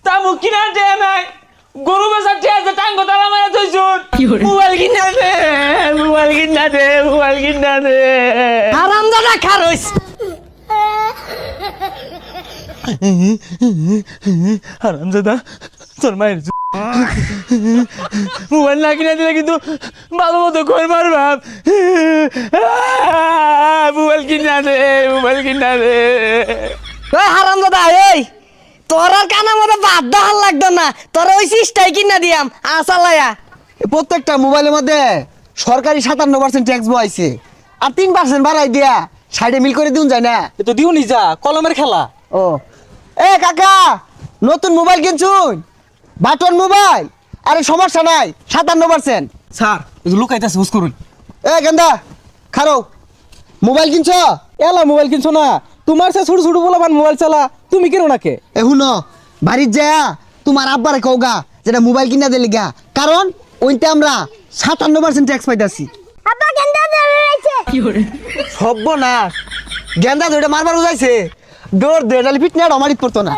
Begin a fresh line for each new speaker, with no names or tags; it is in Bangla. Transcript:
তামু কিনা দে নাই গরু বেচার টিয়া যে টাঙ্গ তালা মারা থইছুন মোবাইল কিনা দে মোবাইল কিনা দে মোবাইল কিনা দে
হারামজাদা খারইস
হারামজাদা তোর মায়ের মোবাইল না কিনা দিলে কিন্তু ভালো মতো কই মারবাম মোবাইল কিনা দে মোবাইল কিনা দে
ওই হারামজাদা এই তোর আর কানা মতো বাদ দাহাল লাগতো না তোর ওই সিস্টাই কিনা দিয়াম আসালায়া
প্রত্যেকটা মোবাইলের মধ্যে সরকারি 57% ট্যাক্স বইছে আর 3% বাড়াই দিয়া সাইডে মিল করে দিউন যায় না।
এ তো দিও নি যা কলমের খেলা।
ও এ কাকা নতুন মোবাইল কিনছুন বাটন মোবাইল আরে সমস্যা নাই 57%।
স্যার লুকাইতেছে হুস করুন।
এ গেন্দা খারো মোবাইল কিনছ?
এলা মোবাইল কিনছো না তোমার সে ছোট ছোট বলাবান মোবাইল চালা তুমি কেন নাকে?
এ হুনো বাড়ির যায়া তোমার আব্বারে কওগা যেটা মোবাইল কিনা দিলি গা কারণ ওইটা আমরা 57% ট্যাক্স পাইতাছি।
আব্বা গেন্দা ধরে রইছে
সব্য না গেন্দা ধরে মারবার উজাইছে দৌড় দে নালে পিটনা আমারই পড়তো না।